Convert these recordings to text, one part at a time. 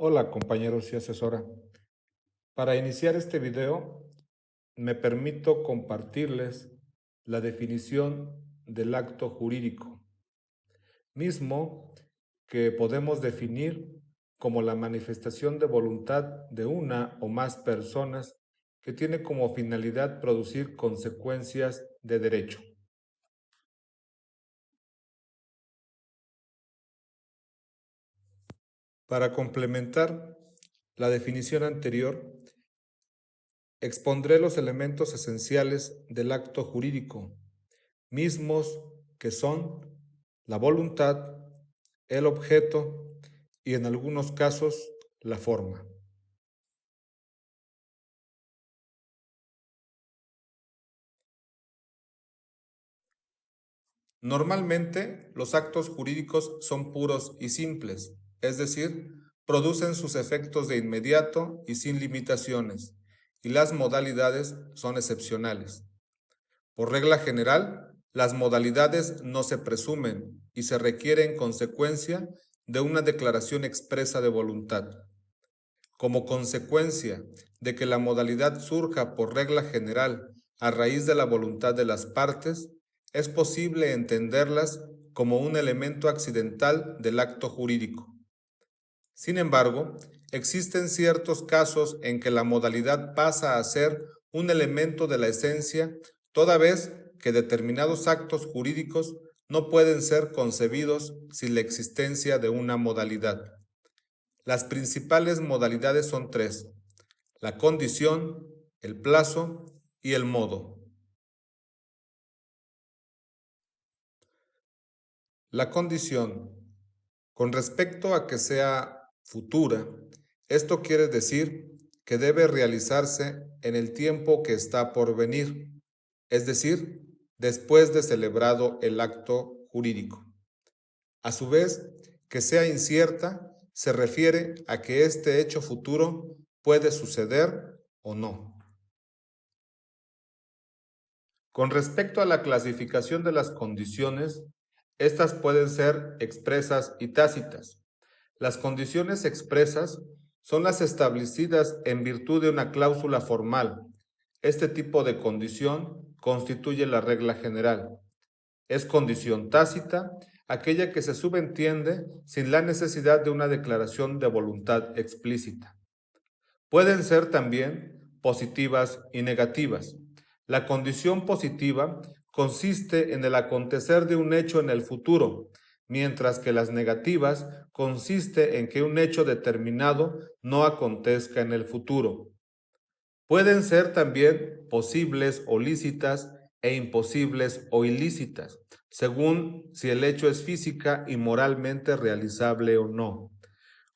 Hola compañeros y asesora. Para iniciar este video, me permito compartirles la definición del acto jurídico, mismo que podemos definir como la manifestación de voluntad de una o más personas que tiene como finalidad producir consecuencias de derecho. Para complementar la definición anterior, expondré los elementos esenciales del acto jurídico, mismos que son la voluntad, el objeto y en algunos casos la forma. Normalmente, los actos jurídicos son puros y simples, es decir, producen sus efectos de inmediato y sin limitaciones, y las modalidades son excepcionales. Por regla general, las modalidades no se presumen y se requiere en consecuencia de una declaración expresa de voluntad. Como consecuencia de que la modalidad surja por regla general a raíz de la voluntad de las partes, es posible entenderlas como un elemento accidental del acto jurídico. Sin embargo, existen ciertos casos en que la modalidad pasa a ser un elemento de la esencia, toda vez que determinados actos jurídicos no pueden ser concebidos sin la existencia de una modalidad. Las principales modalidades son tres: la condición, el plazo y el modo. La condición, con respecto a que sea futura, esto quiere decir que debe realizarse en el tiempo que está por venir, es decir, después de celebrado el acto jurídico. A su vez, que sea incierta se refiere a que este hecho futuro puede suceder o no. Con respecto a la clasificación de las condiciones, estas pueden ser expresas y tácitas. Las condiciones expresas son las establecidas en virtud de una cláusula formal. Este tipo de condición constituye la regla general. Es condición tácita aquella que se subentiende sin la necesidad de una declaración de voluntad explícita. Pueden ser también positivas y negativas. La condición positiva consiste en el acontecer de un hecho en el futuro, mientras que las negativas consiste en que un hecho determinado no acontezca en el futuro. Pueden ser también posibles o lícitas e imposibles o ilícitas, según si el hecho es física y moralmente realizable o no.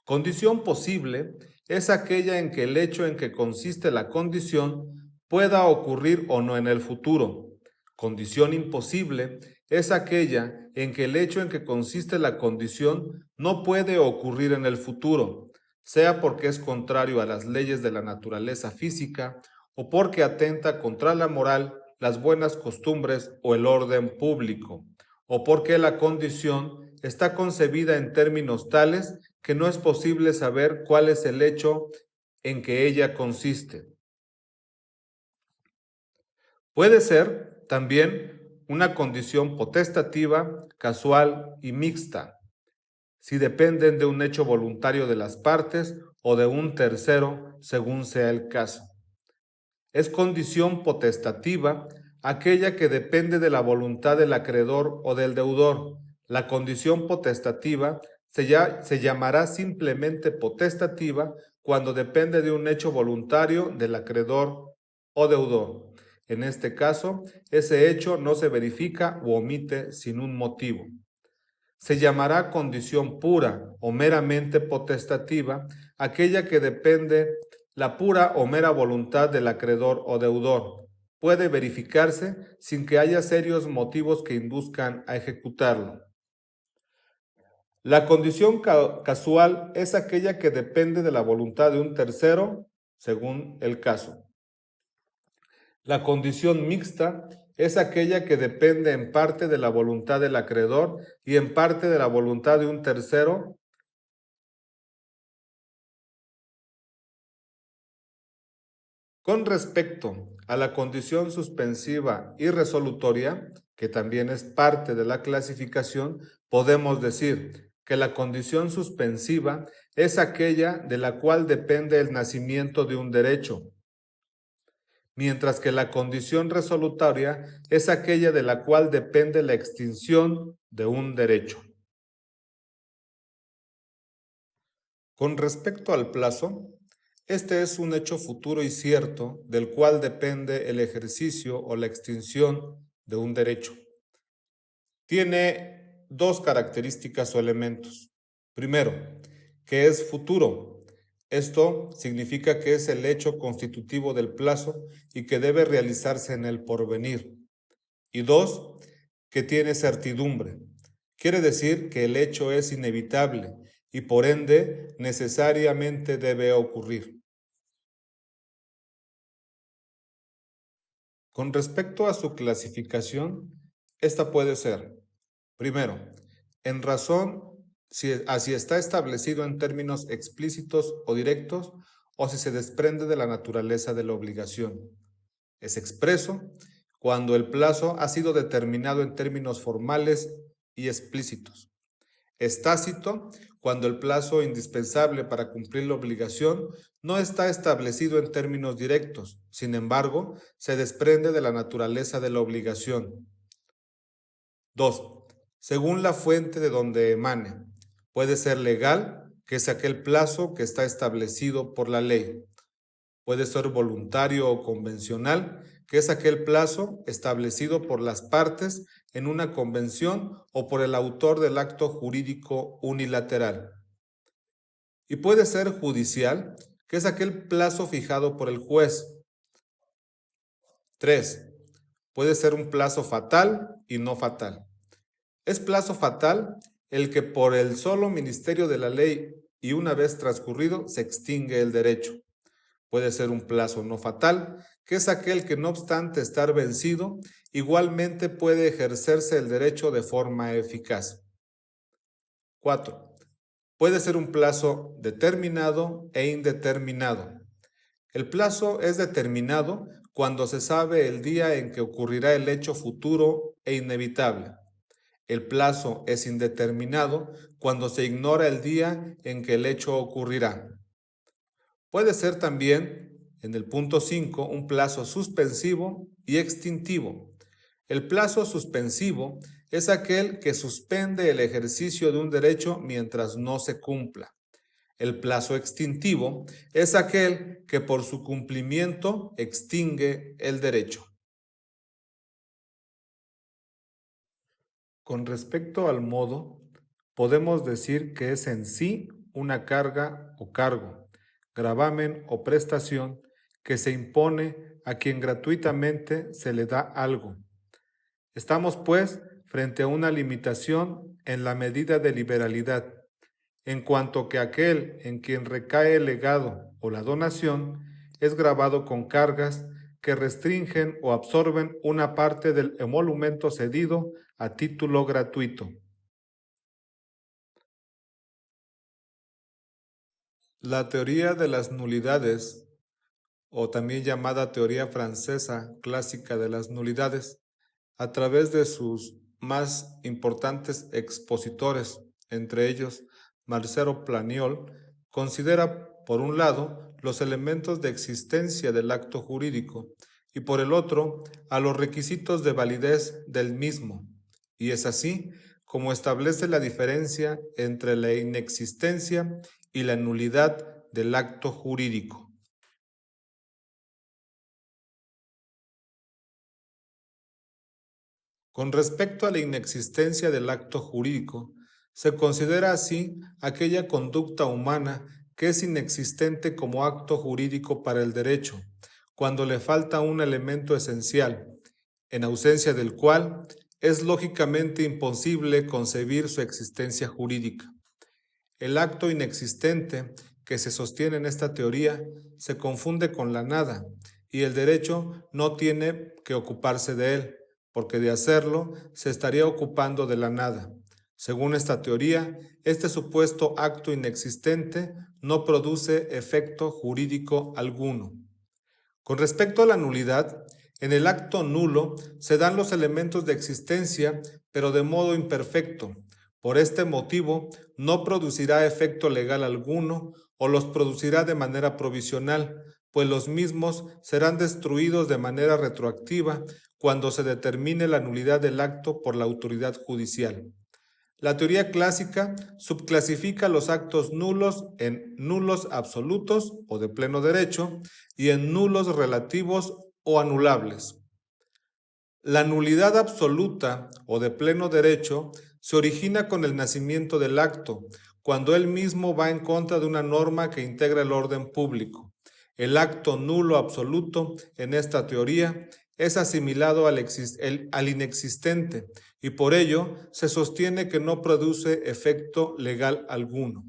Condición posible es aquella en que el hecho en que consiste la condición pueda ocurrir o no en el futuro. Condición imposible es aquella en que el hecho en que consiste la condición no puede ocurrir en el futuro, sea porque es contrario a las leyes de la naturaleza física o porque atenta contra la moral, las buenas costumbres o el orden público, o porque la condición está concebida en términos tales que no es posible saber cuál es el hecho en que ella consiste. Puede ser también una condición potestativa, casual y mixta, si dependen de un hecho voluntario de las partes o de un tercero, según sea el caso. Es condición potestativa aquella que depende de la voluntad del acreedor o del deudor. La condición potestativa se llamará simplemente potestativa cuando depende de un hecho voluntario del acreedor o deudor. En este caso, ese hecho no se verifica u omite sin un motivo. Se llamará condición pura o meramente potestativa aquella que depende la pura o mera voluntad del acreedor o deudor. Puede verificarse sin que haya serios motivos que induzcan a ejecutarlo. La condición casual es aquella que depende de la voluntad de un tercero, según el caso. La condición mixta es aquella que depende en parte de la voluntad del acreedor y en parte de la voluntad de un tercero, Con respecto a la condición suspensiva y resolutoria, que también es parte de la clasificación, podemos decir que la condición suspensiva es aquella de la cual depende el nacimiento de un derecho, mientras que la condición resolutoria es aquella de la cual depende la extinción de un derecho. Con respecto al plazo, este es un hecho futuro y cierto del cual depende el ejercicio o la extinción de un derecho. Tiene dos características o elementos. Primero, que es futuro. Esto significa que es el hecho constitutivo del plazo y que debe realizarse en el porvenir. Y dos, que tiene certidumbre. Quiere decir que el hecho es inevitable y por ende necesariamente debe ocurrir. Con respecto a su clasificación, esta puede ser, primero, en razón si está establecido en términos explícitos o directos o si se desprende de la naturaleza de la obligación. Es expreso cuando el plazo ha sido determinado en términos formales y explícitos. Es tácito cuando el plazo indispensable para cumplir la obligación no está establecido en términos directos, sin embargo, se desprende de la naturaleza de la obligación. 2. Según la fuente de donde emane. Puede ser legal, que es aquel plazo que está establecido por la ley. Puede ser voluntario o convencional, que es aquel plazo establecido por las partes en una convención o por el autor del acto jurídico unilateral. Y puede ser judicial, que es aquel plazo fijado por el juez. 3. Puede ser un plazo fatal y no fatal. Es plazo fatal el que por el solo ministerio de la ley y una vez transcurrido se extingue el derecho. Puede ser un plazo no fatal, que es aquel que no obstante estar vencido, igualmente puede ejercerse el derecho de forma eficaz. 4. Puede ser un plazo determinado e indeterminado. El plazo es determinado cuando se sabe el día en que ocurrirá el hecho futuro e inevitable. El plazo es indeterminado cuando se ignora el día en que el hecho ocurrirá. Puede ser también, en el punto 5, un plazo suspensivo y extintivo. El plazo suspensivo es aquel que suspende el ejercicio de un derecho mientras no se cumpla. El plazo extintivo es aquel que por su cumplimiento extingue el derecho. Con respecto al modo, podemos decir que es en sí una carga o cargo, gravamen o prestación que se impone a quien gratuitamente se le da algo. Estamos, pues, frente a una limitación en la medida de liberalidad, en cuanto que aquel en quien recae el legado o la donación es gravado con cargas que restringen o absorben una parte del emolumento cedido a título gratuito. La teoría de las nulidades, o también llamada teoría francesa clásica de las nulidades, a través de sus más importantes expositores, entre ellos Marcelo Planiol, considera, por un lado, los elementos de existencia del acto jurídico y por el otro, a los requisitos de validez del mismo. Y es así como establece la diferencia entre la inexistencia y la nulidad del acto jurídico. Con respecto a la inexistencia del acto jurídico, se considera así aquella conducta humana que es inexistente como acto jurídico para el derecho, cuando le falta un elemento esencial, en ausencia del cual es lógicamente imposible concebir su existencia jurídica. El acto inexistente que se sostiene en esta teoría se confunde con la nada y el derecho no tiene que ocuparse de él, porque de hacerlo se estaría ocupando de la nada. Según esta teoría, este supuesto acto inexistente no produce efecto jurídico alguno. Con respecto a la nulidad, en el acto nulo se dan los elementos de existencia, pero de modo imperfecto. Por este motivo, no producirá efecto legal alguno o los producirá de manera provisional, pues los mismos serán destruidos de manera retroactiva cuando se determine la nulidad del acto por la autoridad judicial. La teoría clásica subclasifica los actos nulos en nulos absolutos o de pleno derecho y en nulos relativos o anulables. La nulidad absoluta o de pleno derecho se origina con el nacimiento del acto, cuando él mismo va en contra de una norma que integra el orden público. El acto nulo absoluto, en esta teoría, es asimilado al inexistente y por ello se sostiene que no produce efecto legal alguno.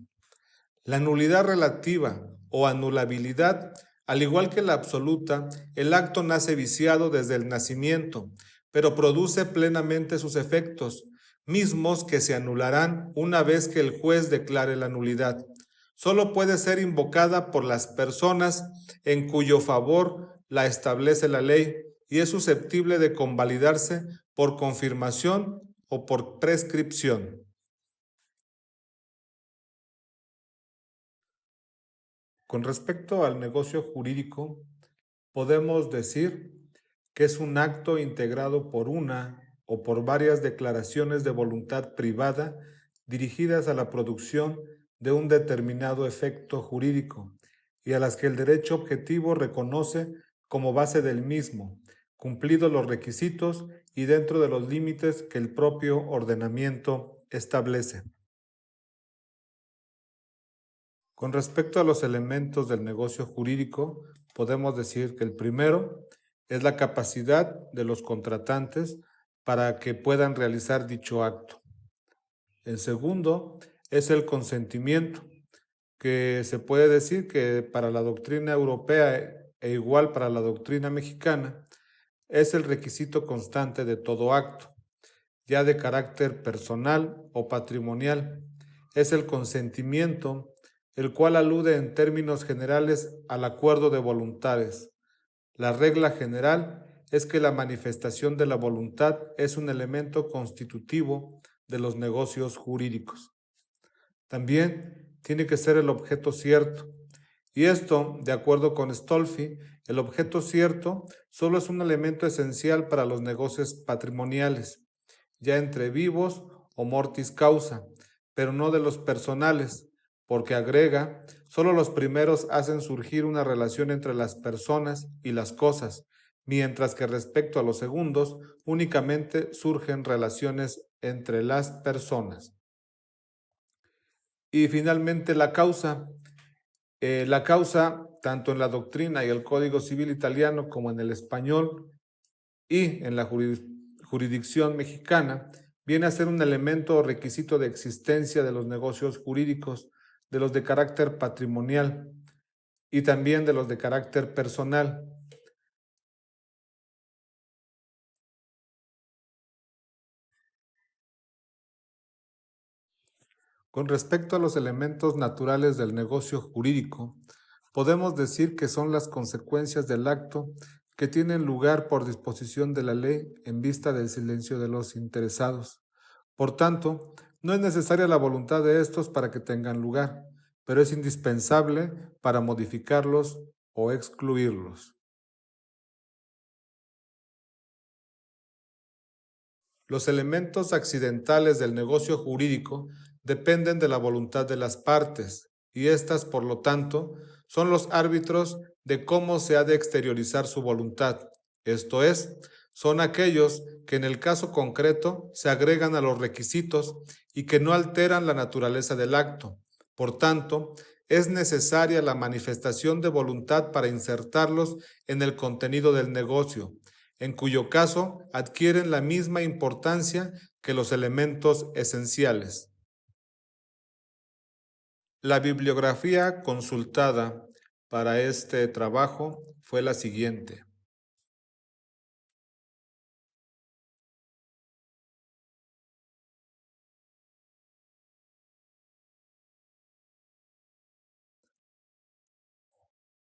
La nulidad relativa o anulabilidad, al igual que la absoluta, el acto nace viciado desde el nacimiento, pero produce plenamente sus efectos, mismos que se anularán una vez que el juez declare la nulidad. Solo puede ser invocada por las personas en cuyo favor la establece la ley y es susceptible de convalidarse por confirmación o por prescripción. Con respecto al negocio jurídico, podemos decir que es un acto integrado por una o por varias declaraciones de voluntad privada dirigidas a la producción de un determinado efecto jurídico y a las que el derecho objetivo reconoce como base del mismo, cumplidos los requisitos y dentro de los límites que el propio ordenamiento establece. Con respecto a los elementos del negocio jurídico, podemos decir que el primero es la capacidad de los contratantes para que puedan realizar dicho acto. El segundo es el consentimiento, que se puede decir que para la doctrina europea e igual para la doctrina mexicana, es el requisito constante de todo acto, ya de carácter personal o patrimonial. Es el consentimiento, el cual alude en términos generales al acuerdo de voluntades. La regla general es que la manifestación de la voluntad es un elemento constitutivo de los negocios jurídicos. También tiene que ser el objeto cierto. Y esto, de acuerdo con Stolfi, el objeto cierto solo es un elemento esencial para los negocios patrimoniales, ya entre vivos o mortis causa, pero no de los personales, porque agrega, solo los primeros hacen surgir una relación entre las personas y las cosas, mientras que respecto a los segundos únicamente surgen relaciones entre las personas. Y finalmente la causa. La causa, tanto en la doctrina y el Código Civil italiano como en el español y en la jurisdicción mexicana, viene a ser un elemento o requisito de existencia de los negocios jurídicos, de los de carácter patrimonial y también de los de carácter personal. Con respecto a los elementos naturales del negocio jurídico, podemos decir que son las consecuencias del acto que tienen lugar por disposición de la ley en vista del silencio de los interesados. Por tanto, no es necesaria la voluntad de estos para que tengan lugar, pero es indispensable para modificarlos o excluirlos. Los elementos accidentales del negocio jurídico dependen de la voluntad de las partes y éstas, por lo tanto, son los árbitros de cómo se ha de exteriorizar su voluntad. Esto es, son aquellos que en el caso concreto se agregan a los requisitos y que no alteran la naturaleza del acto. Por tanto, es necesaria la manifestación de voluntad para insertarlos en el contenido del negocio, en cuyo caso adquieren la misma importancia que los elementos esenciales. La bibliografía consultada para este trabajo fue la siguiente.